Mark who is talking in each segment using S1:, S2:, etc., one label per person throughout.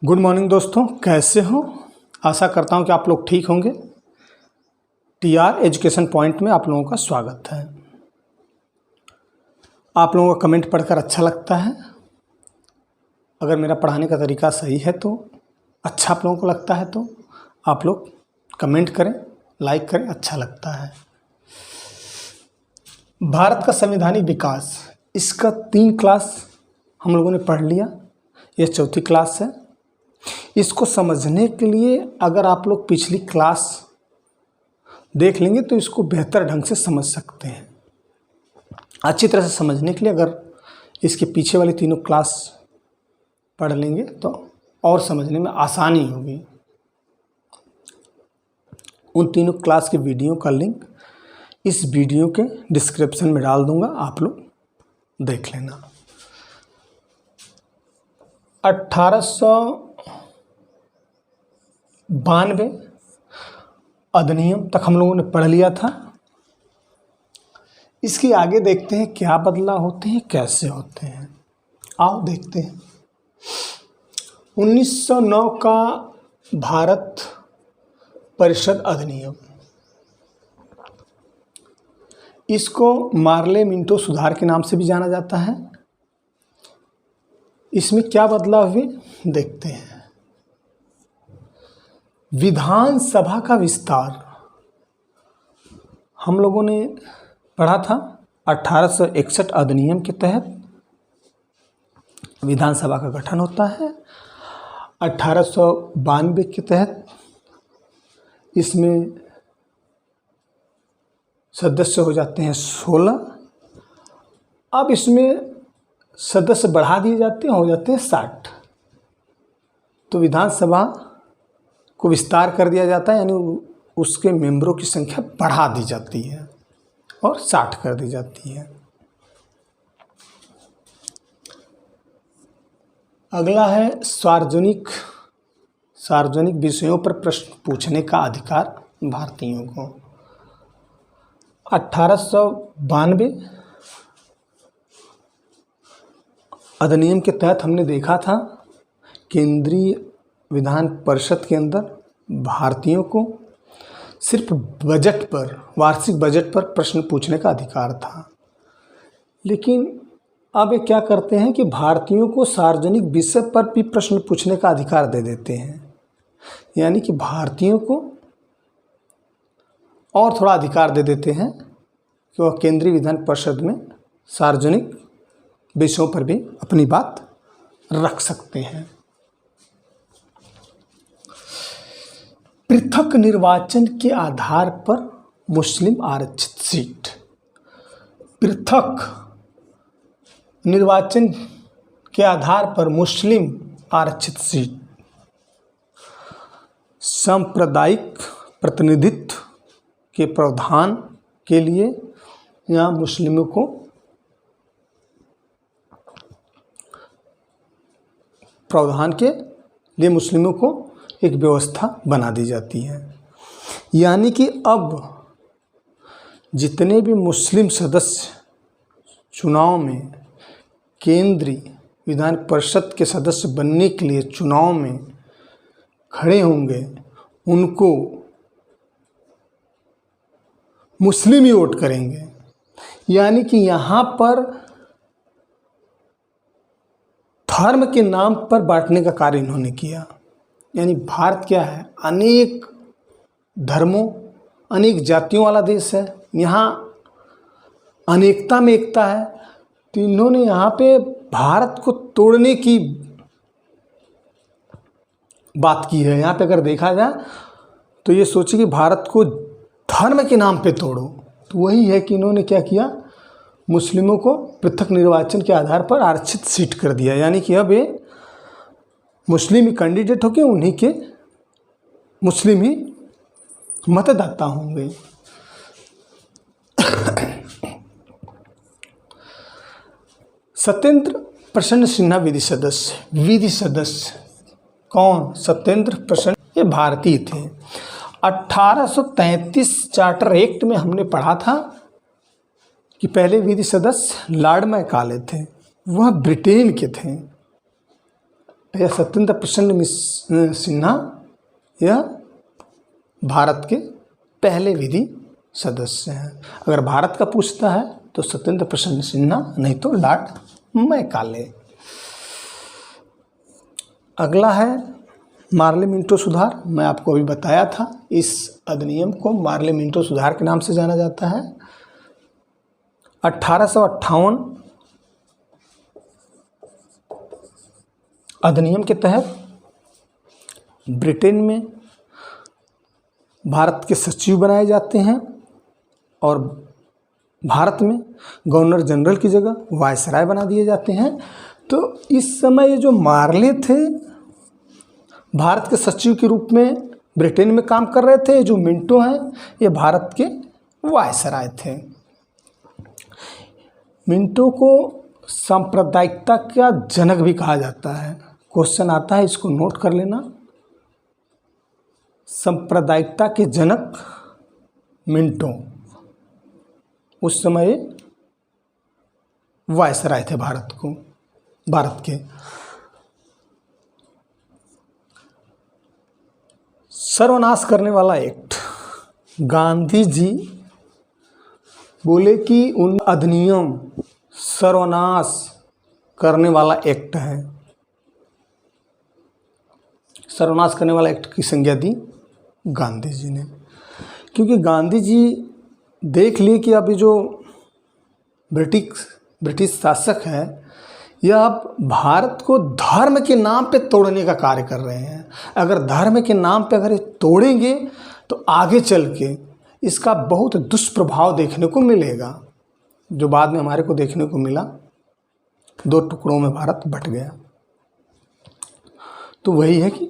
S1: Good morning दोस्तों, कैसे हो? आशा करता हूं कि आप लोग ठीक होंगे। टीआर एजुकेशन पॉइंट में आप लोगों का स्वागत है। आप लोगों का कमेंट पढ़कर अच्छा लगता है। अगर मेरा पढ़ाने का तरीका सही है तो अच्छा आप लोगों को लगता है तो आप लोग कमेंट करें, लाइक करें, अच्छा लगता है। भारत का संवैधानिक विकास, इसका 3 क्लास हम लोगों ने पढ़ लिया। यह चौथी क्लास है। इसको समझने के लिए अगर आप लोग पिछली क्लास देख लेंगे तो इसको बेहतर ढंग से समझ सकते हैं। अच्छी तरह से समझने के लिए अगर इसके पीछे वाली तीनों क्लास पढ़ लेंगे तो और समझने में आसानी होगी। उन तीनों क्लास के वीडियो का लिंक इस वीडियो के डिस्क्रिप्शन में डाल दूंगा, आप लोग देख लेना। 1892 अधिनियम तक हम लोगों ने पढ़ लिया था। इसके आगे देखते हैं क्या बदलाव होते हैं, कैसे होते हैं। आओ देखते हैं। 1909 का भारत परिषद अधिनियम, इसको मार्ले मिंटो सुधार के नाम से भी जाना जाता है। इसमें क्या बदलाव हुए देखते हैं। विधानसभा का विस्तार हम लोगों ने पढ़ा था। 1861 अधिनियम के तहत विधानसभा का गठन होता है। 1892 के तहत इसमें सदस्य हो जाते हैं 16। अब इसमें सदस्य बढ़ा दिए जाते हैं, हो जाते हैं 60। तो विधानसभा को विस्तार कर दिया जाता है, यानी उसके मेंबरों की संख्या बढ़ा दी जाती है और 60 कर दी जाती है। अगला है सार्वजनिक विषयों पर प्रश्न पूछने का अधिकार भारतीयों को। 1892 अधिनियम के तहत हमने देखा था केंद्रीय विधान परिषद के अंदर भारतीयों को सिर्फ बजट पर, वार्षिक बजट पर प्रश्न पूछने का अधिकार था। लेकिन अब ये क्या करते हैं कि भारतीयों को सार्वजनिक विषय पर भी प्रश्न पूछने का अधिकार दे देते हैं। यानी कि भारतीयों को और थोड़ा अधिकार दे देते हैं कि वह केंद्रीय विधान परिषद में सार्वजनिक विषयों पर भी अपनी बात रख सकते हैं। पृथक निर्वाचन के आधार पर मुस्लिम आरक्षित सीट। पृथक निर्वाचन के आधार पर मुस्लिम आरक्षित सीट। सांप्रदायिक प्रतिनिधित्व के प्रावधान के लिए यहाँ मुस्लिमों को एक व्यवस्था बना दी जाती है। यानी कि अब जितने भी मुस्लिम सदस्य चुनाव में, केंद्रीय विधान परिषद के सदस्य बनने के लिए चुनाव में खड़े होंगे, उनको मुस्लिम ही वोट करेंगे। यानी कि यहाँ पर धर्म के नाम पर बांटने का कार्य इन्होंने किया। यानी भारत क्या है, अनेक धर्मों, अनेक जातियों वाला देश है। यहाँ अनेकता में एकता है। तो इन्होंने यहाँ पे भारत को तोड़ने की बात की है। यहाँ पे अगर देखा जाए तो ये सोचे कि भारत को धर्म के नाम पे तोड़ो। तो वही है कि इन्होंने क्या किया, मुस्लिमों को पृथक निर्वाचन के आधार पर आरक्षित सीट कर दिया। यानी कि अब ये मुस्लिम ही कैंडिडेट होंगे, उन्हीं के मुस्लिम ही मतदाता होंगे। सत्येंद्र प्रसन्न सिन्हा विधि सदस्य कौन? सत्येंद्र प्रसन्न, ये भारतीय थे। 1833 चार्टर एक्ट में हमने पढ़ा था कि पहले विधि सदस्य लॉर्ड मैकाले थे, वह ब्रिटेन के थे। या सत्येंद्र प्रसन्न सिन्हा यह भारत के पहले विधि सदस्य हैं। अगर भारत का पूछता है तो सत्येंद्र प्रसन्न सिन्हा, नहीं तो लॉर्ड मैकाले। अगला है मार्ले मिंटो सुधार। मैं आपको अभी बताया था, इस अधिनियम को मार्ले मिंटो सुधार के नाम से जाना जाता है। 1858 अधिनियम के तहत ब्रिटेन में भारत के सचिव बनाए जाते हैं और भारत में गवर्नर जनरल की जगह वायसराय बना दिए जाते हैं। तो इस समय ये जो मार्ले थे भारत के सचिव के रूप में ब्रिटेन में काम कर रहे थे। जो मिंटो हैं ये भारत के वायसराय थे। मिंटो को सांप्रदायिकता का जनक भी कहा जाता है। क्वेश्चन आता है, इसको नोट कर लेना। सांप्रदायिकता के जनक मिंटो उस समय वायसराय थे भारत के। सर्वनाश करने वाला एक्ट, गांधी जी बोले कि उन अधिनियम सर्वनाश करने वाला एक्ट है। सर्वनाश करने वाला एक्ट की संज्ञा दी गांधी जी ने, क्योंकि गांधी जी देख लिए कि अभी जो ब्रिटिश शासक है यह अब भारत को धर्म के नाम पे तोड़ने का कार्य कर रहे हैं। अगर धर्म के नाम पे अगर ये तोड़ेंगे तो आगे चल के इसका बहुत दुष्प्रभाव देखने को मिलेगा, जो बाद में हमारे को देखने को मिला। 2 टुकड़ों में भारत बट गया। तो वही है कि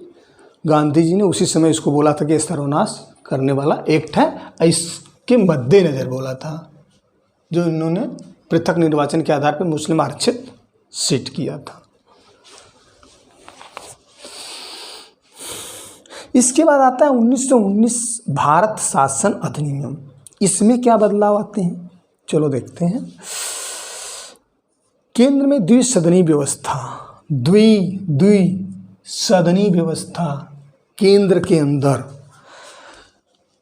S1: गांधी जी ने उसी समय इसको बोला था कि ये सर्वनाश करने वाला एक्ट है। इसके मद्देनज़र बोला था, जो इन्होंने पृथक निर्वाचन के आधार पर मुस्लिम आरक्षित सीट किया था। इसके बाद आता है 1919 भारत शासन अधिनियम। इसमें क्या बदलाव आते हैं, चलो देखते हैं। केंद्र में द्विसदनी व्यवस्था, द्विसदनी व्यवस्था केंद्र के अंदर।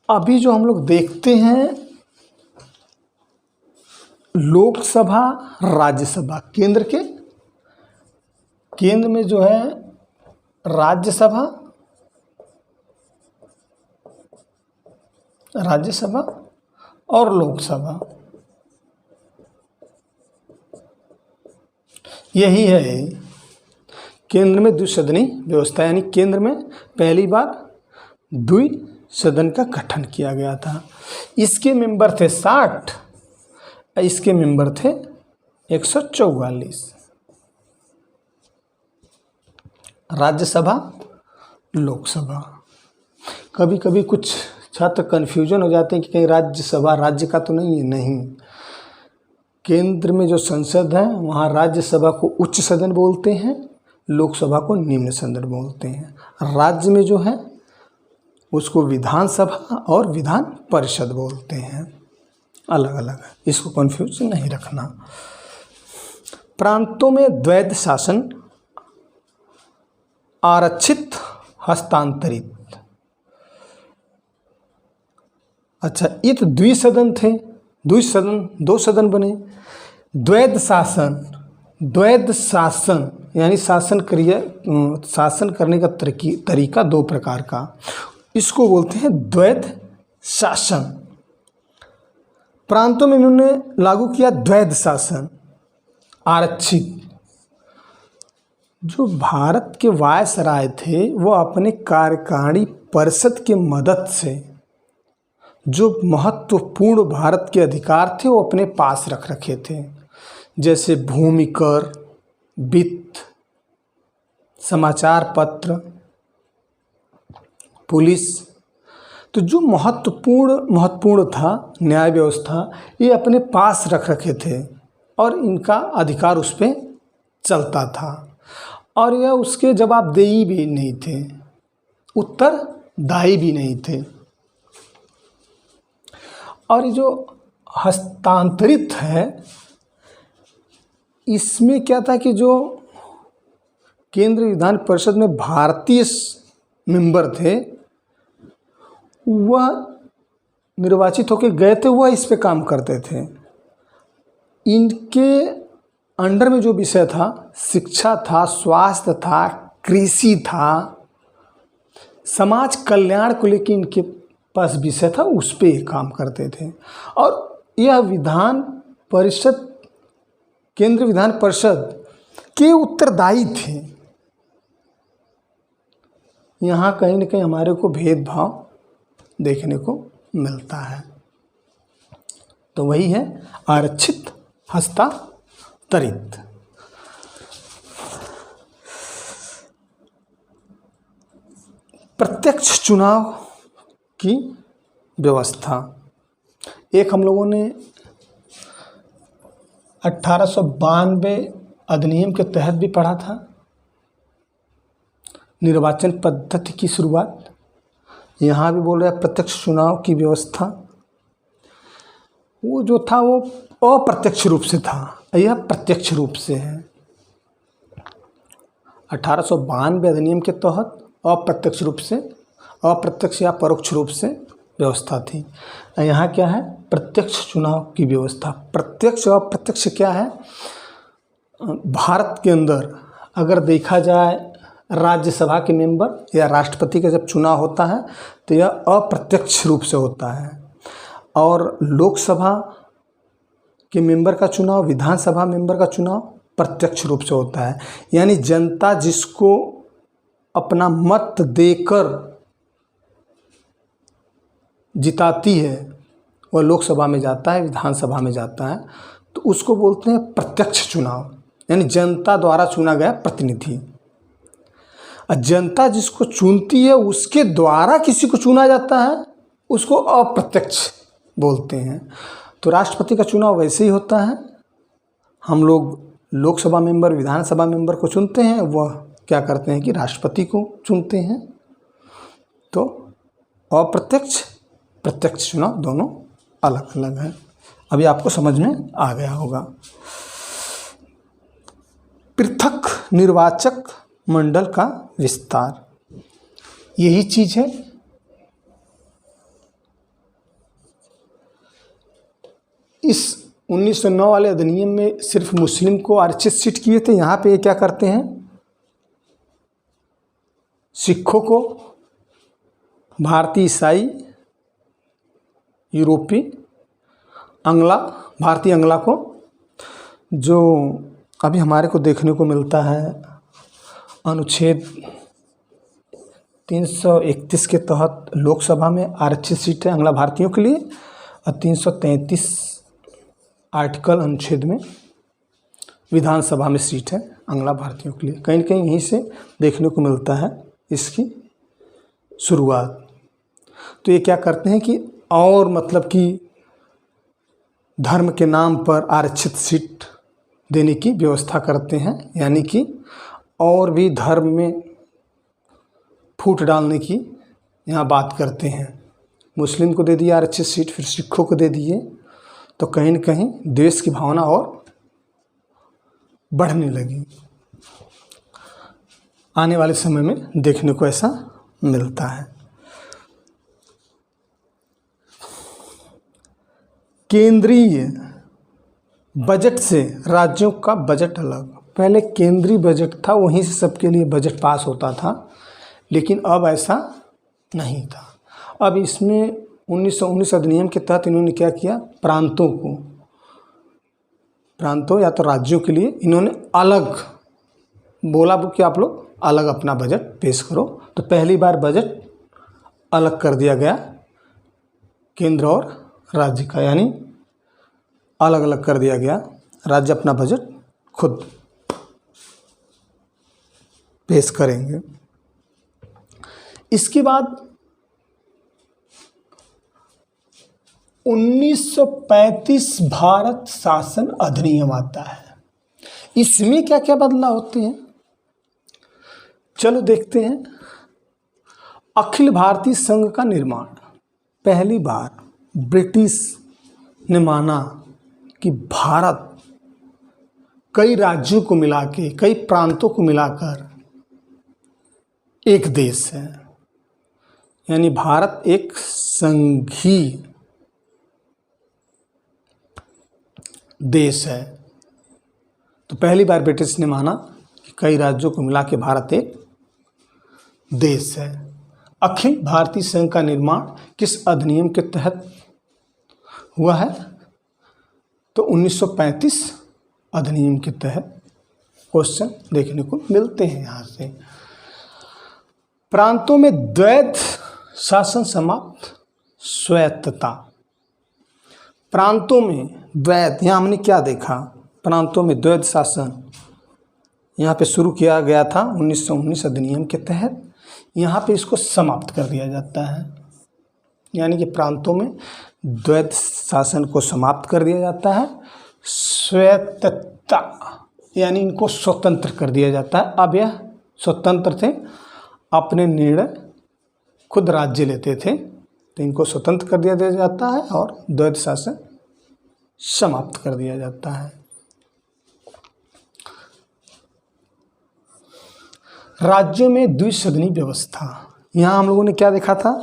S1: अभी जो हम लोग देखते हैं लोकसभा राज्यसभा, केंद्र में जो है राज्यसभा और लोकसभा, यही है केंद्र में द्विसदनी व्यवस्था। यानी केंद्र में पहली बार द्विसदन का गठन किया गया था। इसके मेंबर थे 60, इसके मेंबर थे 144। राज्यसभा लोकसभा। कभी कभी कुछ छात्र कन्फ्यूजन हो जाते हैं कि कहीं राज्यसभा राज्य का तो नहीं है। नहीं, केंद्र में जो संसद है वहाँ राज्यसभा को उच्च सदन बोलते हैं, लोकसभा को निम्न सदन बोलते हैं। राज्य में जो है उसको विधानसभा और विधान परिषद बोलते हैं, अलग अलग है, इसको कन्फ्यूज नहीं रखना। प्रांतों में द्वैध शासन, आरक्षित हस्तांतरित। अच्छा, ये तो द्विसदन थे, द्विसदन 2 सदन बने। द्वैध शासन यानी शासन करने का तरीका 2 प्रकार का, इसको बोलते हैं द्वैध शासन। प्रांतों में इन्होंने लागू किया द्वैध शासन, आरक्षित। जो भारत के वायसराय थे वो अपने कार्यकारिणी परिषद की मदद से जो महत्वपूर्ण भारत के अधिकार थे वो अपने पास रख रखे थे, जैसे भूमि कर, वित्त, समाचार पत्र, पुलिस। तो जो महत्वपूर्ण था न्याय व्यवस्था, ये अपने पास रख रखे थे और इनका अधिकार उस पर चलता था। और यह उसके जवाबदेही भी नहीं थे, उत्तरदायी भी नहीं थे। और ये जो हस्तांतरित है, इसमें क्या था कि जो केंद्रीय विधान परिषद में भारतीय मेंबर थे, वह निर्वाचित होकर गए थे, वह इस पे काम करते थे। इनके अंडर में जो विषय था, शिक्षा था, स्वास्थ्य था, कृषि था, समाज कल्याण को लेकर इनके पास विषय था, उस पे ये काम करते थे। और यह विधान परिषद, केंद्रीय विधान परिषद के उत्तरदायी थे। यहाँ कहीं न कहीं हमारे को भेदभाव देखने को मिलता है। तो वही है आरक्षित हस्तांतरित। प्रत्यक्ष चुनाव की व्यवस्था, एक हम लोगों ने 1892 अधिनियम के तहत भी पढ़ा था। निर्वाचन पद्धति की शुरुआत, यहाँ भी बोल रहा है प्रत्यक्ष चुनाव की व्यवस्था। वो जो था वो अप्रत्यक्ष रूप से था, यह प्रत्यक्ष रूप से है। 1892 अधिनियम के तहत अप्रत्यक्ष रूप से, अप्रत्यक्ष या परोक्ष रूप से व्यवस्था थी। यहाँ क्या है, प्रत्यक्ष चुनाव की व्यवस्था। प्रत्यक्ष और अप्रत्यक्ष क्या है, भारत के अंदर अगर देखा जाए राज्यसभा के मेंबर या राष्ट्रपति का जब चुनाव होता है तो यह अप्रत्यक्ष रूप से होता है, और लोकसभा के मेंबर का चुनाव, विधानसभा मेंबर का चुनाव प्रत्यक्ष रूप से होता है। यानी जनता जिसको अपना मत देकर जिताती है वह लोकसभा में जाता है, विधानसभा में जाता है, तो उसको बोलते हैं प्रत्यक्ष चुनाव, यानी जनता द्वारा चुना गया प्रतिनिधि। जनता जिसको चुनती है उसके द्वारा किसी को चुना जाता है, उसको अप्रत्यक्ष बोलते हैं। तो राष्ट्रपति का चुनाव वैसे ही होता है, हम लोग लोकसभा मेंबर, विधानसभा मेंबर को चुनते हैं, वह क्या करते हैं कि राष्ट्रपति को चुनते हैं। तो अप्रत्यक्ष प्रत्यक्ष चुनाव दोनों अलग अलग हैं। अभी आपको समझ में आ गया होगा। पृथक निर्वाचक मंडल का विस्तार, यही चीज है। इस 1909 वाले अधिनियम में सिर्फ मुस्लिम को आरक्षित सीट किए थे। यहाँ पे ये क्या करते हैं, सिखों को, भारतीय ईसाई, यूरोपी, अंगला, भारतीय अंगला को, जो अभी हमारे को देखने को मिलता है अनुच्छेद 331 के तहत लोकसभा में आरक्षित सीट है अंगला भारतीयों के लिए, और 333 आर्टिकल अनुच्छेद में विधानसभा में सीट है अंगला भारतीयों के लिए। कहीं न कहीं यहीं से देखने को मिलता है इसकी शुरुआत। तो ये क्या करते हैं कि और मतलब कि धर्म के नाम पर आरक्षित सीट देने की व्यवस्था करते हैं, यानी कि और भी धर्म में फूट डालने की यहाँ बात करते हैं। मुस्लिम को दे दिया आरक्षित सीट, फिर सिखों को दे दिए, तो कहीं न कहीं देश की भावना और बढ़ने लगी। आने वाले समय में देखने को ऐसा मिलता है। केंद्रीय बजट से राज्यों का बजट अलग। पहले केंद्रीय बजट था, वहीं से सबके लिए बजट पास होता था, लेकिन अब ऐसा नहीं था। अब इसमें 1919 अधिनियम के तहत इन्होंने क्या किया, प्रांतों को, प्रांतों या तो राज्यों के लिए इन्होंने अलग बोला कि आप लोग अलग अपना बजट पेश करो। तो पहली बार बजट अलग कर दिया गया केंद्र और राज्य का, यानी अलग अलग कर दिया गया। राज्य अपना बजट खुद पेश करेंगे। इसके बाद 1935 भारत शासन अधिनियम आता है। इसमें क्या क्या बदलाव होते हैं, चलो देखते हैं। अखिल भारतीय संघ का निर्माण, पहली बार ब्रिटिश ने माना कि भारत कई राज्यों को मिला के, कई प्रांतों को मिलाकर एक देश है, यानी भारत एक संघीय देश है। तो पहली बार ब्रिटिश ने माना कि कई राज्यों को मिला के भारत एक देश है। अखिल भारतीय संघ का निर्माण किस अधिनियम के तहत हुआ है? तो 1935 अधिनियम के तहत क्वेश्चन देखने को मिलते हैं यहाँ से। प्रांतों में द्वैध शासन समाप्त, स्वायत्तता। प्रांतों में द्वैध, यहाँ हमने क्या देखा? प्रांतों में द्वैध शासन यहाँ पे शुरू किया गया था 1919 अधिनियम के तहत। यहाँ पे इसको समाप्त कर दिया जाता है, यानी कि प्रांतों में द्वैध शासन को समाप्त कर दिया जाता है। स्वायत्तता यानी इनको स्वतंत्र कर दिया जाता है। अब यह स्वतंत्र थे, अपने निर्णय खुद राज्य लेते थे, तो इनको स्वतंत्र कर दिया जाता है और द्वैध शासन समाप्त कर दिया जाता है। राज्यों में द्विसदनी व्यवस्था, यहाँ हम लोगों ने क्या देखा था?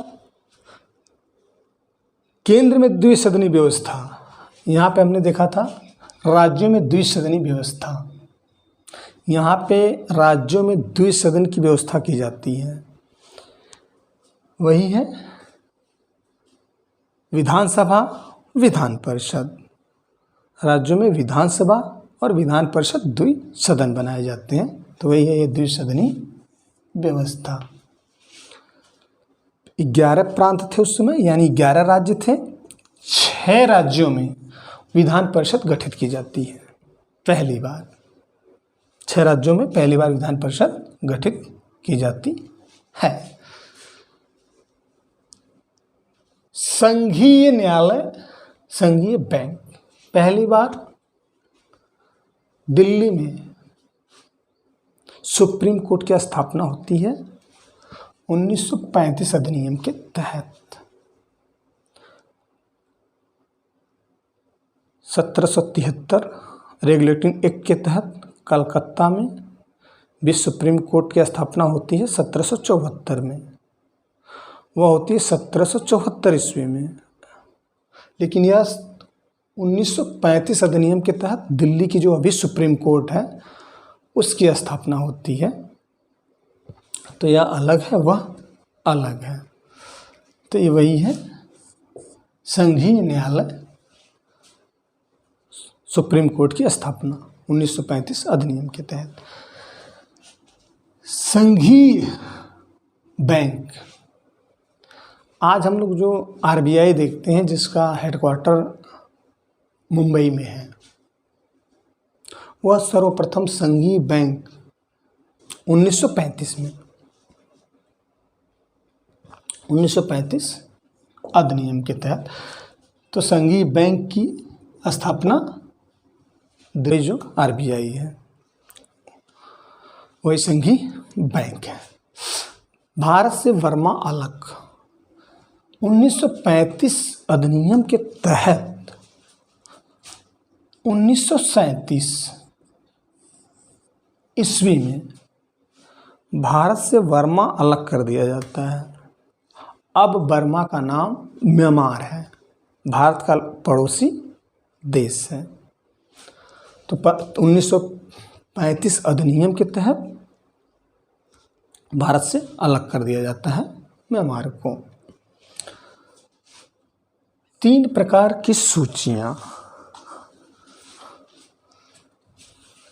S1: केंद्र में द्विसदनी व्यवस्था, यहाँ पे हमने देखा था राज्यों में द्विसदनी व्यवस्था। यहाँ पे राज्यों में द्विसदन की व्यवस्था की जाती है, वही है विधानसभा, विधान परिषद। राज्यों में विधानसभा और विधान परिषद द्विसदन बनाए जाते हैं, तो वही है ये द्विसदनी व्यवस्था। 11 प्रांत थे उस समय, यानी 11 राज्य थे। 6 राज्यों में विधान परिषद गठित की जाती है पहली बार। 6 राज्यों में पहली बार विधान परिषद गठित की जाती है। संघीय न्यायालय, संघीय बैंक, पहली बार दिल्ली में सुप्रीम कोर्ट की स्थापना होती है 1935 अधिनियम के तहत। 1773 रेगुलेटिंग एक्ट के तहत कलकत्ता में भी सुप्रीम कोर्ट की स्थापना होती है 1774 में। वह होती है 1774 ईस्वी में, लेकिन यह 1935 अधिनियम के तहत दिल्ली की जो अभी सुप्रीम कोर्ट है उसकी स्थापना होती है। तो यह अलग है, वह अलग है। तो ये वही है संघीय न्यायालय, सुप्रीम कोर्ट की स्थापना 1935 अधिनियम के तहत। संघीय बैंक, आज हम लोग जो आरबीआई देखते हैं जिसका हेडक्वार्टर मुंबई में है, वह सर्वप्रथम संघीय बैंक 1935 में 1935 अधिनियम के तहत। तो संघीय बैंक की स्थापना जो आरबीआई है वही संघीय बैंक है। भारत से वर्मा अलग, 1935 अधिनियम के तहत 1937 ईस्वी में भारत से वर्मा अलग कर दिया जाता है। अब बर्मा का नाम म्यांमार है, भारत का पड़ोसी देश है। तो 1935 अधिनियम के तहत भारत से अलग कर दिया जाता है म्यांमार को। 3 प्रकार की सूचियां,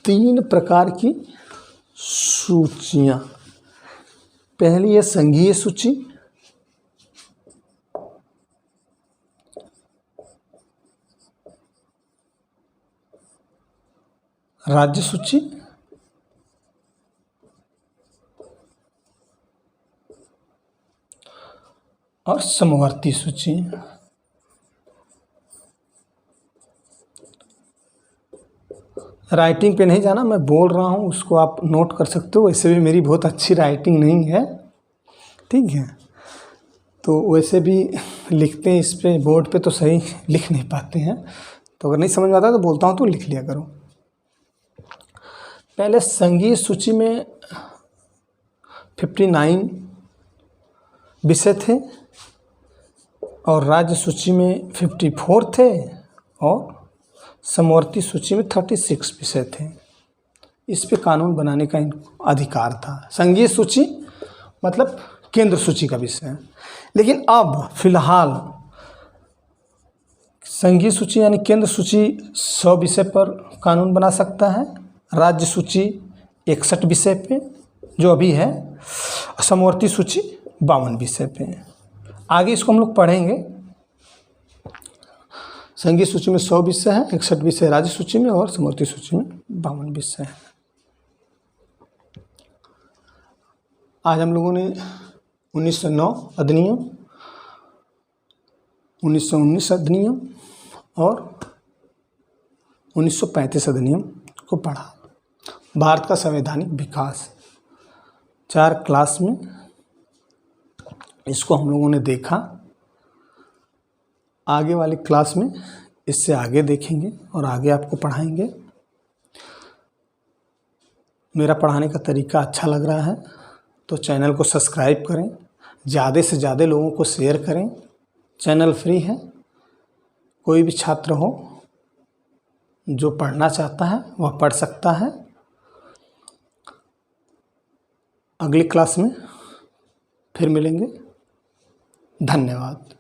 S1: 3 प्रकार की सूचियां। पहली है संघीय सूची, राज्य सूची, और समवर्ती सूची। राइटिंग पे नहीं जाना, मैं बोल रहा हूँ उसको आप नोट कर सकते हो। वैसे भी मेरी बहुत अच्छी राइटिंग नहीं है, ठीक है, तो वैसे भी लिखते हैं इस पे बोर्ड पे तो सही लिख नहीं पाते हैं, तो अगर नहीं समझ में आता तो बोलता हूँ तो लिख लिया करो। पहले संघीय सूची में 59 विषय थे और राज्य सूची में 54 थे और समवर्ती सूची में 36 विषय थे। इस पे कानून बनाने का इनको अधिकार था। संघीय सूची मतलब केंद्र सूची का विषय है। लेकिन अब फिलहाल संघीय सूची यानी केंद्र सूची 100 विषय पर कानून बना सकता है, राज्य सूची 61 विषय पे जो अभी है, समवर्ती सूची 52 विषय पे। आगे इसको हम लोग पढ़ेंगे। संघीय सूची में 100 विषय है, 61 विषय राज्य सूची में और समवर्ती सूची में 52 विषय है। आज हम लोगों ने 1909 अधिनियम, 1919 अधिनियम और 1935 अधिनियम को पढ़ा। भारत का संवैधानिक विकास 4 क्लास में इसको हम लोगों ने देखा। आगे वाली क्लास में इससे आगे देखेंगे और आगे आपको पढ़ाएंगे। मेरा पढ़ाने का तरीका अच्छा लग रहा है तो चैनल को सब्सक्राइब करें, ज़्यादा से ज़्यादा लोगों को शेयर करें। चैनल फ्री है, कोई भी छात्र हो जो पढ़ना चाहता है वह पढ़ सकता है। अगली क्लास में फिर मिलेंगे। धन्यवाद।